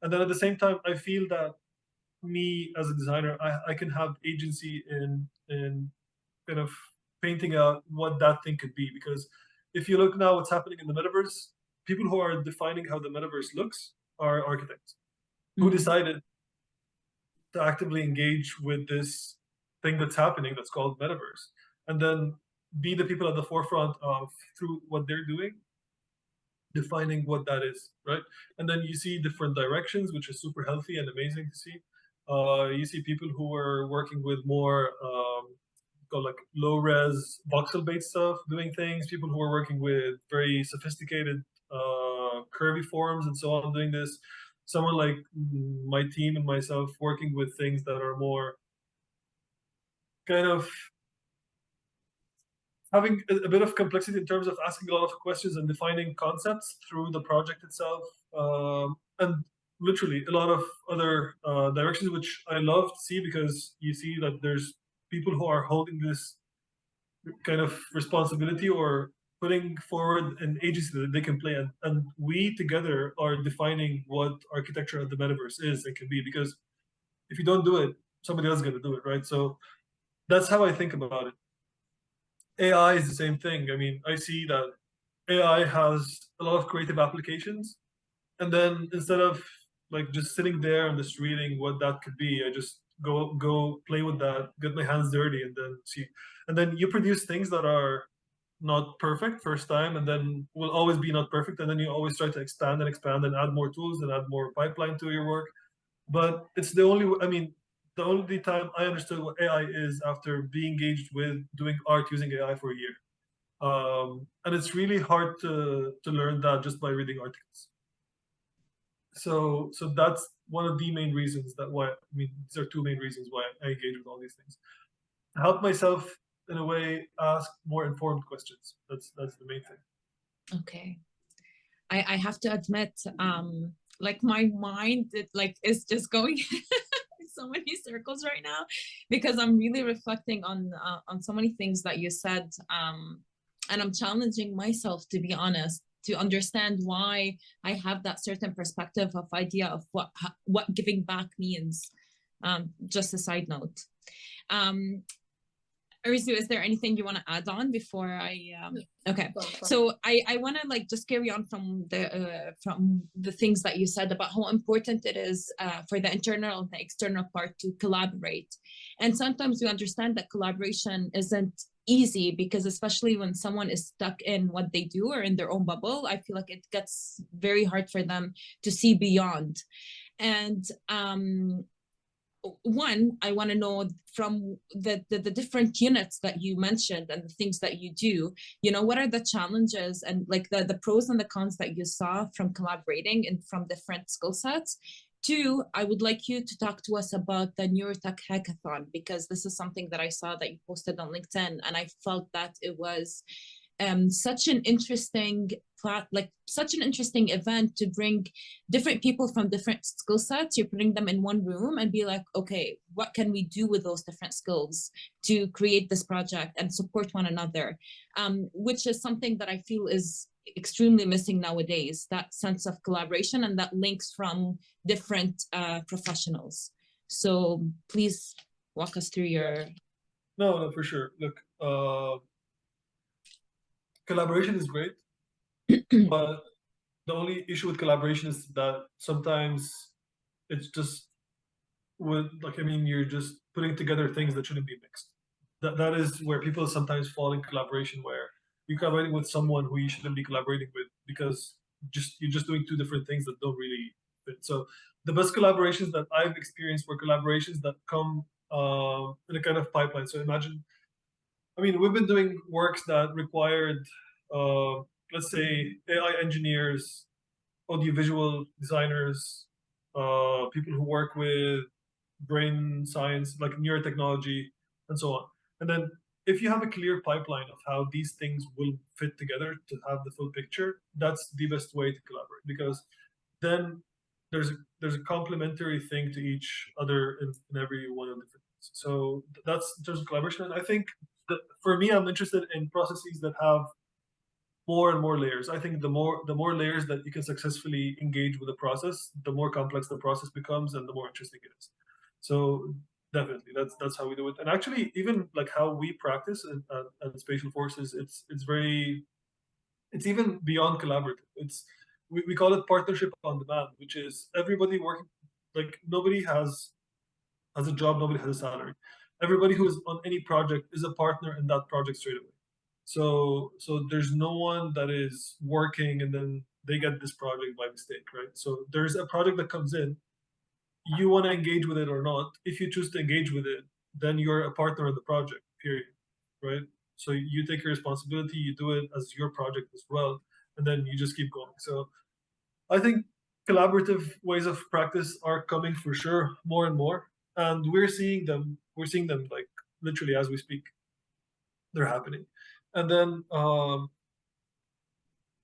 And then at the same time, I feel that me as a designer, I can have agency in kind of painting out what that thing could be. Because if you look now what's happening in the metaverse, people who are defining how the metaverse looks are architects who decided to actively engage with this thing that's happening that's called metaverse, and then be the people at the forefront of, through what they're doing, defining what that is, right? And then you see different directions, which is super healthy and amazing to see. You see people who are working with more called like low res voxel based stuff, doing things. People who are working with very sophisticated curvy forms and so on, doing this. Someone like my team and myself working with things that are more kind of having a bit of complexity in terms of asking a lot of questions and defining concepts through the project itself, and literally a lot of other directions, which I love to see, because you see that there's people who are holding this kind of responsibility or putting forward an agency that they can play, and we together are defining what architecture of the metaverse is and can be, because if you don't do it, somebody else is going to do it, right? So that's how I think about it. AI is the same thing. I mean, I see that AI has a lot of creative applications, and then instead of like just sitting there and just reading what that could be, I just go play with that, get my hands dirty, and then see. And then you produce things that are not perfect first time, and then will always be not perfect, and then you always try to expand and expand and add more tools and add more pipeline to your work. But it's the only, I mean, the only time I understood what AI is after being engaged with doing art using AI for a year. And it's really hard to learn that just by reading articles. So that's one of the main reasons that why, I mean, these are two main reasons why I engage with all these things. Help myself in a way ask more informed questions. That's the main thing. Okay. I have to admit, like my mind is just going so many circles right now, because I'm really reflecting on so many things that you said, and I'm challenging myself, to be honest, to understand why I have that certain perspective of idea of what giving back means. Just a side note. Arizu, is there anything you want to add on before I? Okay, so I want to like just carry on from the things that you said about how important it is for the internal and the external part to collaborate, and sometimes we understand that collaboration isn't easy, because especially when someone is stuck in what they do or in their own bubble, I feel like it gets very hard for them to see beyond. And one, I want to know from the different units that you mentioned and the things that you do, you know, what are the challenges and like the pros and the cons that you saw from collaborating and from different skill sets? Two, I would like you to talk to us about the Neurotech Hackathon, because this is something that I saw that you posted on LinkedIn, and I felt that it was such an interesting event to bring different people from different skill sets. You're putting them in one room and be like, okay, what can we do with those different skills to create this project and support one another, which is something that I feel is extremely missing nowadays, that sense of collaboration and that links from different professionals. So please walk us through your... No, for sure. Look, collaboration is great, but the only issue with collaboration is that sometimes it's just like, I mean, you're just putting together things that shouldn't be mixed. That is where people sometimes fall in collaboration, where you're collaborating with someone who you shouldn't be collaborating with, because you're just doing two different things that don't really fit. So the best collaborations that I've experienced were collaborations that come in a kind of pipeline. So imagine, I mean, we've been doing works that required, let's say, AI engineers, audiovisual designers, people who work with brain science, like neurotechnology, and so on. And then if you have a clear pipeline of how these things will fit together to have the full picture, that's the best way to collaborate, because then there's a complementary thing to each other in every one of the different things. So that's in terms of collaboration. And I think that for me, I'm interested in processes that have more and more layers. I think the more layers that you can successfully engage with the process, the more complex the process becomes and the more interesting it is. So definitely, that's how we do it. And actually, even like how we practice at Spatial Forces, it's even beyond collaborative. We call it partnership on demand, which is everybody working, like nobody has a job, nobody has a salary. Everybody who is on any project is a partner in that project straight away. So there's no one that is working and then they get this project by mistake, right? So there's a project that comes in, you want to engage with it or not. If you choose to engage with it, then you're a partner in the project, period, right? So you take your responsibility, you do it as your project as well, and then you just keep going. So I think collaborative ways of practice are coming for sure more and more, and we're seeing them. We're seeing them like literally as we speak. They're happening, and then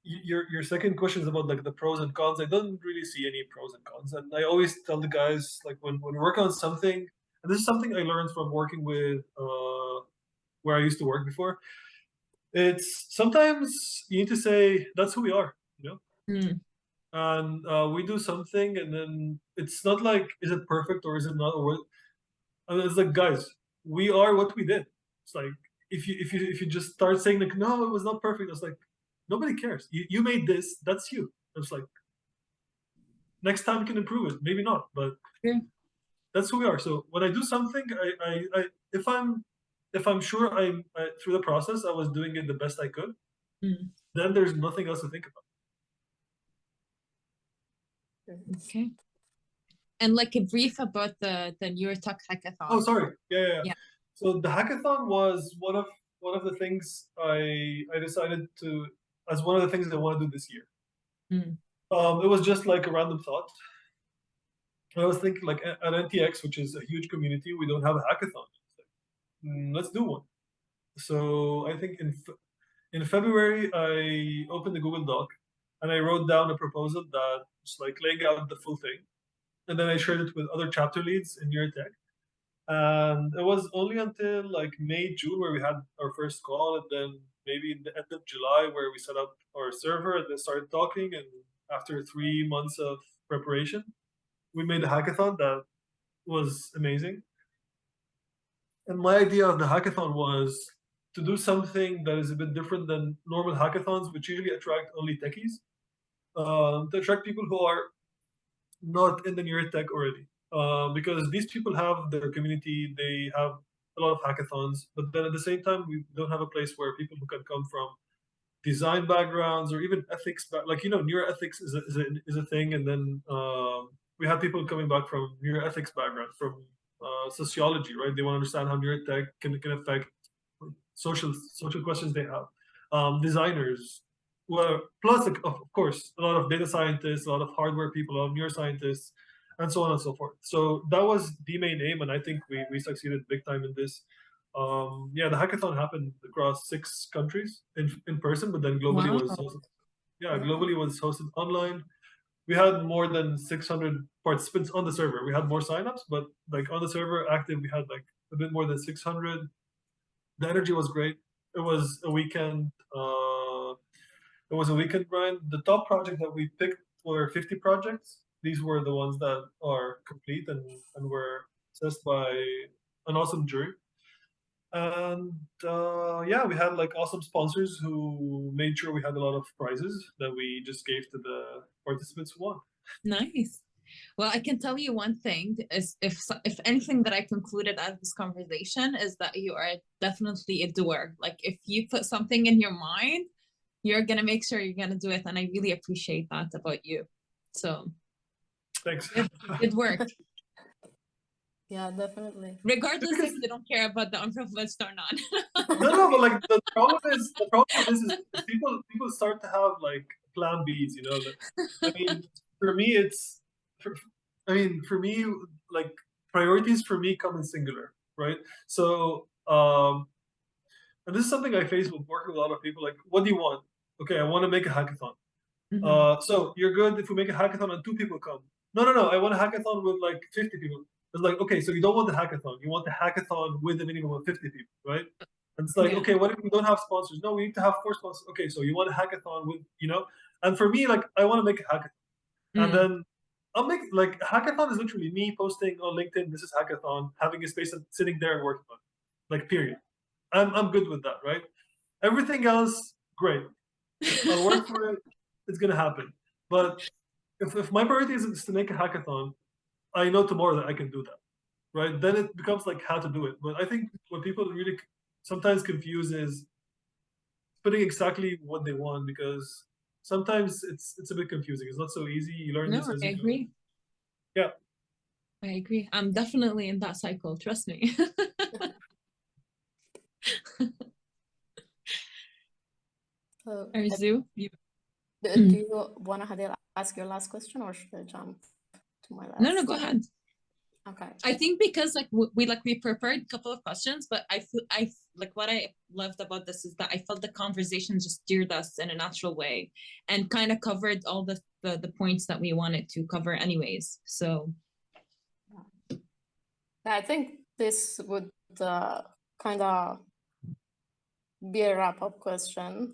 your second question is about like the pros and cons. I don't really see any pros and cons, and I always tell the guys like when we work on something, and this is something I learned from working with where I used to work before. It's sometimes you need to say that's who we are, you know. Mm. And we do something, and then it's not like is it perfect or is it not, or and it's like guys, we are what we did. It's like if you just start saying like no, it was not perfect. It's like nobody cares. You made this. That's you. It's like next time you can improve it. Maybe not, but Yeah. that's who we are. So when I do something, I if I'm sure I through the process I was doing it the best I could, Mm. then there's nothing else to think about. Okay. And like a brief about the NeuroTalk hackathon. Oh, sorry. Yeah. Yeah. So the hackathon was one of the things I decided to as one of the things I want to do this year. Mm. It was just like a random thought. I was thinking like at NTX, which is a huge community, we don't have a hackathon. Let's do one. So I think in February I opened the Google Doc and I wrote down a proposal that was like laying out the full thing, and then I shared it with other chapter leads in Neurotech. And it was only until like May, June where we had our first call, and then maybe in the end of July where we set up our server and then started talking. And after 3 months of preparation, we made a hackathon that was amazing. And my idea of the hackathon was to do something that is a bit different than normal hackathons, which usually attract only techies, to attract people who are not in the neurotech already. Because these people have their community, they have a lot of hackathons, but then at the same time, we don't have a place where people who can come from design backgrounds or even ethics, like neuroethics is a thing, and then we have people coming back from neuroethics background, from sociology, right? They want to understand how neurotech can affect social questions they have. Designers, well, plus of course a lot of data scientists, a lot of hardware people, a lot of neuroscientists, and so on and so forth. So that was the main aim, and I think we succeeded big time in this. Yeah, the hackathon happened across 6 countries in person, but then globally Wow. was hosted, globally was hosted online. We had more than 600 participants on the server. We had more signups, but like on the server active, we had like a bit more than 600. The energy was great. It was a weekend. It was a weekend grind. The top project that we picked were 50 projects. These were the ones that are complete and were assessed by an awesome jury. And yeah, we had like awesome sponsors who made sure we had a lot of prizes that we just gave to the participants who won. Nice. Well, I can tell you one thing is if anything that I concluded out of this conversation is that you are definitely a doer. Like if you put something in your mind, you're gonna make sure you're gonna do it, and I really appreciate that about you. So thanks. Good work. Yeah, definitely. Regardless if you don't care about the unprivileged or not. No, but like the problem with this is people start to have like plan Bs, you know. I mean, for me, for me, like priorities for me come in singular, right? So, and this is something I face with working with a lot of people. Like, what do you want? Okay, I want to make a hackathon. So you're good if we make a hackathon and 2 people come. No, I want a hackathon with like 50 people. It's like, okay, so you don't want the hackathon. You want the hackathon with a minimum of 50 people, right? And it's like, Yeah. okay, what if we don't have sponsors? No, we need to have 4 sponsors. Okay, so you want a hackathon with, and for me, like, I want to make a hackathon. And then I'll make, like, hackathon is literally me posting on LinkedIn, this is hackathon, having a space and sitting there and working on it. Like, period. I'm good with that, right? Everything else, great. I'll work for it. It's going to happen. But if my priority is to make a hackathon, I know tomorrow that I can do that, right? Then it becomes like how to do it. But I think what people really sometimes confuse is putting exactly what they want, because sometimes it's a bit confusing. It's not so easy. You learn No, this as I you go. agree. Yeah. I agree. I'm definitely in that cycle. Trust me. Arzu, you... Do you want to ask your last question, or should I jump to my last? No, go ahead. Okay. I think because like we prepared a couple of questions, but I like what I loved about this is that I felt the conversation just steered us in a natural way and kind of covered all the points that we wanted to cover anyways. So yeah, I think this would kind of be a wrap-up question,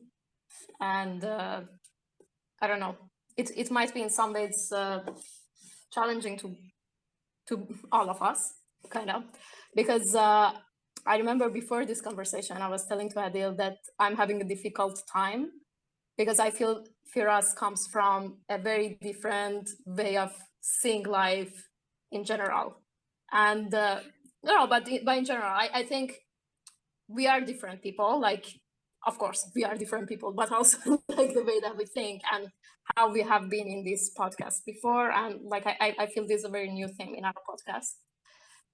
and I don't know, it might be in some ways challenging to all of us, kind of, because I remember before this conversation, I was telling to Adil that I'm having a difficult time because I feel Firas comes from a very different way of seeing life in general. And no, but in general, I think we are different people. Like, of course, we are different people, but also like the way that we think and how we have been in this podcast before. And like, I feel this is a very new thing in our podcast.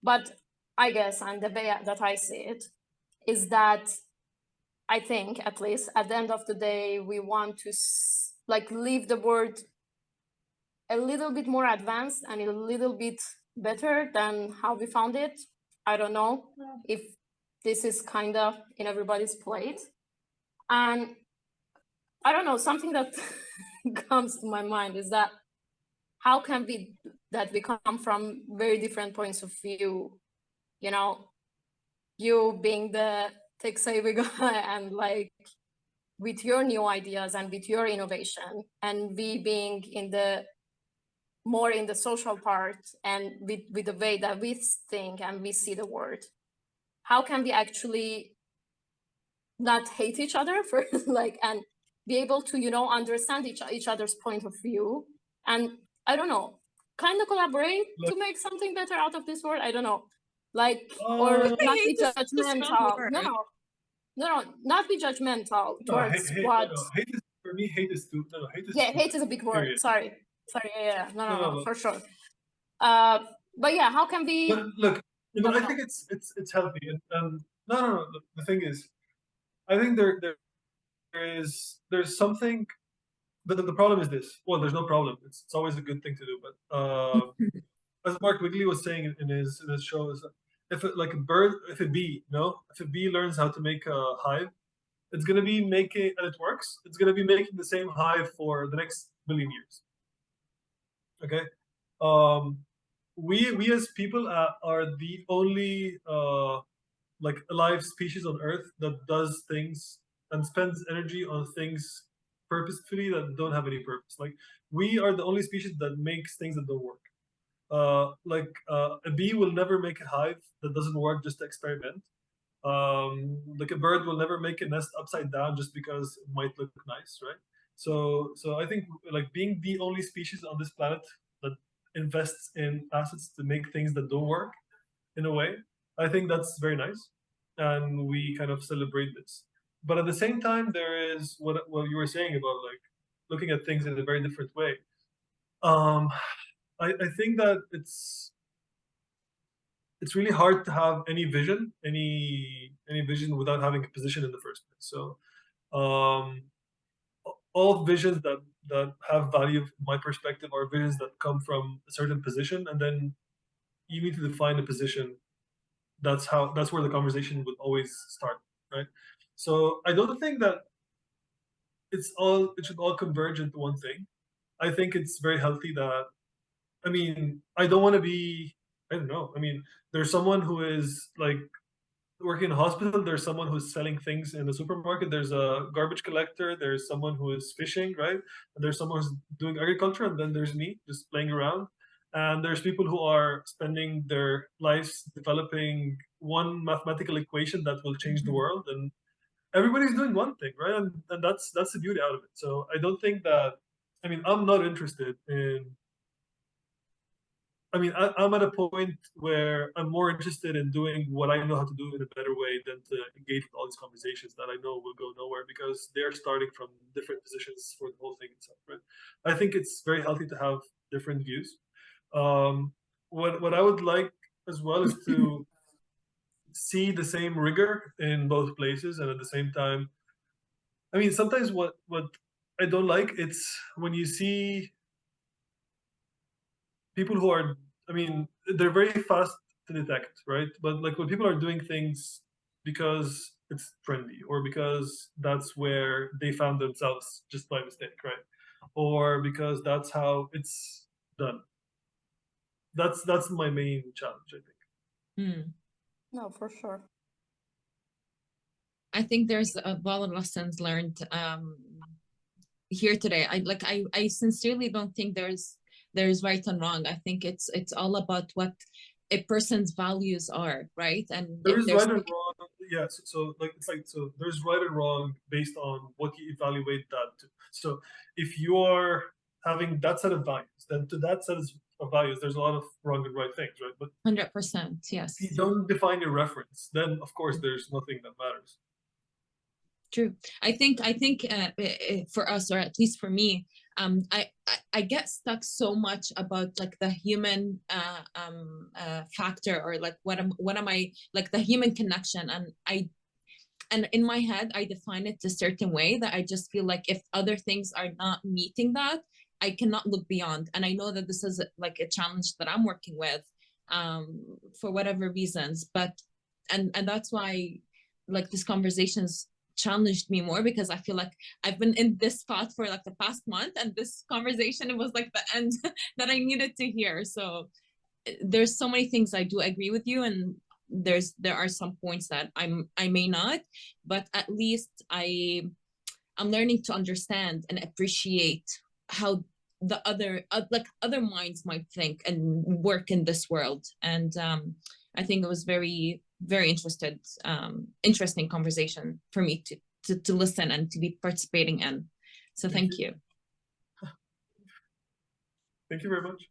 But I guess, and the way that I see it, is that I think, at least at the end of the day, we want to like leave the world a little bit more advanced and a little bit better than how we found it. I don't know if this is kind of in everybody's plate. And I don't know, something that comes to my mind is that how can we come from very different points of view, you know, you being the tech savvy guy and like with your new ideas and with your innovation, and we being in the more in the social part and with the way that we think and we see the world. How can we actually not hate each other for like, and be able to, understand each other's point of view, and I don't know, kind of collaborate to make something better out of this world? I don't know, like, or not be judgmental. No, not be judgmental towards what. Hate is, for me, hate is too. No, hate is. Yeah, hate is a big word. Sorry. Yeah. No, for sure. But yeah, how can we? But look, but I think it's healthy. And no. The thing is, I think there's something. But the problem is this. Well, there's no problem. It's always a good thing to do. But as Mark Wigley was saying in his show, is if a bee learns how to make a hive, it's gonna be making, and it works. It's gonna be making the same hive for the next billion years. Okay, we as people are the only like alive species on Earth that does things and spends energy on things purposefully that don't have any purpose. Like, we are the only species that makes things that don't work. A bee will never make a hive that doesn't work just to experiment. Like, a bird will never make a nest upside down just because it might look nice, right? So I think, like, being the only species on this planet that invests in assets to make things that don't work, in a way, I think that's very nice, and we kind of celebrate this. But at the same time, there is what you were saying about, like, looking at things in a very different way. I think that it's really hard to have any vision without having a position in the first place. So all visions that have value from my perspective are visions that come from a certain position, and then you need to define a position. That's where the conversation would always start, right? So I don't think that it should all converge into one thing. I think it's very healthy that, I mean, I don't want to be, I don't know. I mean, there's someone who is like working in a hospital, there's someone who's selling things in the supermarket. There's a garbage collector. There's someone who is fishing, right? And there's someone who's doing agriculture, and then there's me just playing around. And there's people who are spending their lives developing one mathematical equation that will change the world. And everybody's doing one thing, right? And that's the beauty out of it. So I don't think that, I mean, I'm not interested in, I mean, I'm at a point where I'm more interested in doing what I know how to do in a better way than to engage with all these conversations that I know will go nowhere because they're starting from different positions for the whole thing itself, right? I think it's very healthy to have different views. What I would like as well is to see the same rigor in both places, and at the same time, I mean, sometimes what I don't like, it's when you see people who are, I mean, they're very fast to detect, right? But like when people are doing things because it's trendy or because that's where they found themselves just by mistake, right? Or because that's how it's done. That's my main challenge, I think. No, for sure. I think there's a lot of lessons learned here today. I sincerely don't think there's right and wrong. I think it's all about what a person's values are, right? And there if is there's right and wrong. Yeah, so like it's like, so there's right and wrong based on what you evaluate that to. So if you are having that set of values, then to that set of values, there's a lot of wrong and right things, right? But 100%, yes. if you don't define your reference, then of course there's nothing that matters. True. I think for us, or at least for me, I get stuck so much about like the human factor, or like what am I, like the human connection, and in my head I define it a certain way that I just feel like if other things are not meeting that, I cannot look beyond. And I know that this is like a challenge that I'm working with for whatever reasons, but and that's why like this conversation's challenged me more, because I feel like I've been in this spot for like the past month, and this conversation, it was like the end that I needed to hear. So there's so many things I do agree with you, and there are some points that I may not, but at least I'm learning to understand and appreciate how the other like other minds might think and work in this world. And I think it was very interesting conversation for me to listen and to be participating in. So thank you. Thank you very much.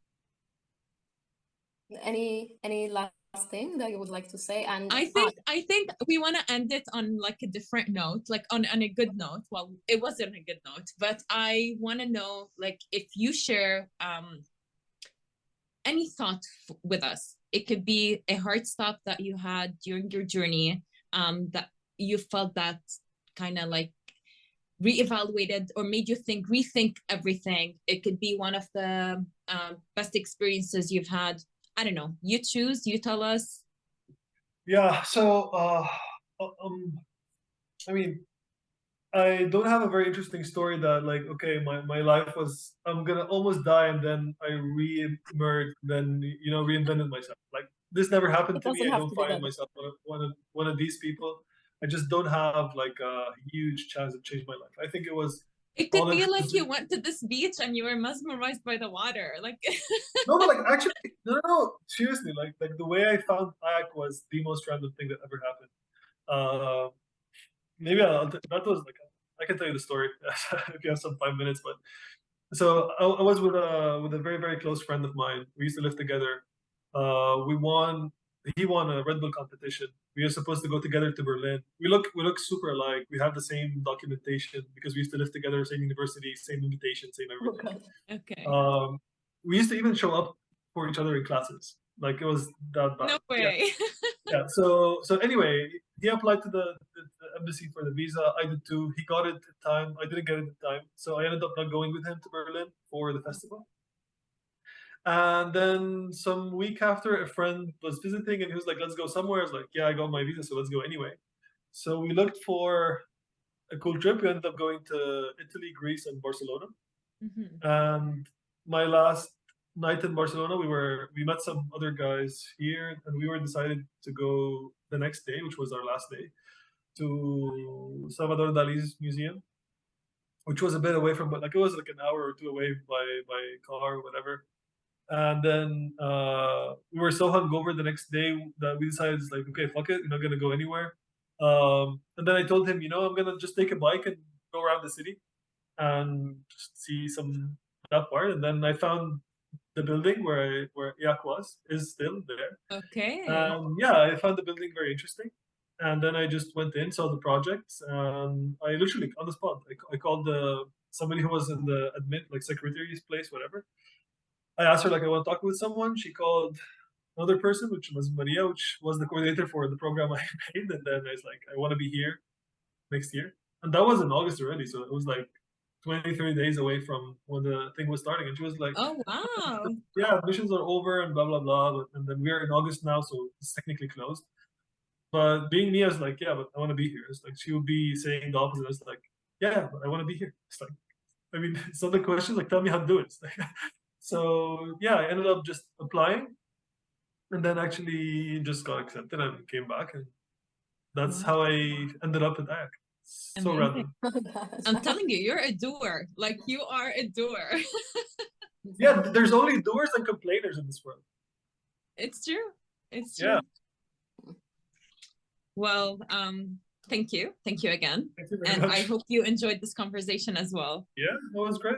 Any last thing that you would like to say? And I think we want to end it on like a different note, like on a good note. Well, it wasn't a good note, but I want to know, like, if you share any thought with us. It could be a hard stop that you had during your journey, that you felt that kind of like reevaluated or made you rethink everything. It could be one of the best experiences you've had. I don't know. You choose. You tell us. Yeah. So, I mean, I don't have a very interesting story that like, okay, my life was, I'm gonna almost die and then I re-emerged, then, you know, reinvented myself. Like this never happened to me. I don't find myself one of these people. I just don't have like a huge chance to change my life. I think it was. It could be like you went to this beach and you were mesmerized by the water. Like no, but like actually, no, seriously, like the way I found kayak was the most random thing that ever happened. Maybe that was like, I can tell you the story if you have some 5 minutes. But so I was with a very very close friend of mine. We used to live together. We won. He won a RedBull competition. We were supposed to go together to Berlin. We look super alike. We have the same documentation because we used to live together, same university, same invitation, same everything. Okay. We used to even show up for each other in classes. Like it was that bad. No way. Yeah. So anyway, he applied to the embassy for the visa. I did too. He got it in time. I didn't get it in time. So I ended up not going with him to Berlin for the festival. And then some week after, a friend was visiting and he was like, let's go somewhere. I was like, yeah, I got my visa, so let's go anyway. So we looked for a cool trip. We ended up going to Italy, Greece, and Barcelona. Mm-hmm. And my last night in Barcelona, we met some other guys here, and we were decided to go the next day, which was our last day, to Salvador Dali's museum, which was a bit away from, but like it was like an hour or two away by car or whatever. And then we were so hungover the next day that we decided, like, okay, fuck it, we're not gonna go anywhere. And then I told him, I'm gonna just take a bike and go around the city and just see some that part. And then I found the building where IAC is still there. Okay. Yeah, I found the building very interesting. And then I just went in, saw the projects, and I literally on the spot, I called somebody who was in the admin, like secretary's place, whatever. I asked her, like, I want to talk with someone. She called another person, which was Maria, which was the coordinator for the program I made. And then I was like, I want to be here next year. And that was in August already. So it was like 20, 30 days away from when the thing was starting. And she was like, Oh, wow. yeah, admissions are over and blah, blah, blah. And then we're in August now, so it's technically closed. But being me, I was like, yeah, but I want to be here. It's like she would be saying the opposite. I was like, yeah, but I want to be here. It's like, I mean, it's not the question, like, tell me how to do it. It's like, so yeah, I ended up just applying, and then actually just got accepted and came back, and that's how I ended up at IAC. So Amazing. random. I'm telling you, you're a doer. Like, you are a doer. Yeah, there's only doers and complainers in this world. It's true. It's true. Yeah. Well, thank you. Thank you again. Thank you very And much. I hope you enjoyed this conversation as well. Yeah, that was great.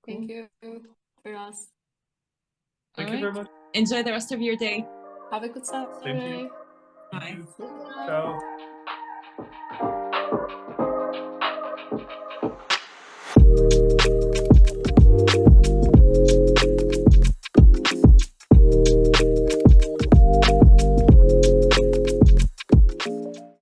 Thank you, Firas. Thank you very much. Enjoy the rest of your day. Have a good Saturday. Thank you. Bye. Ciao.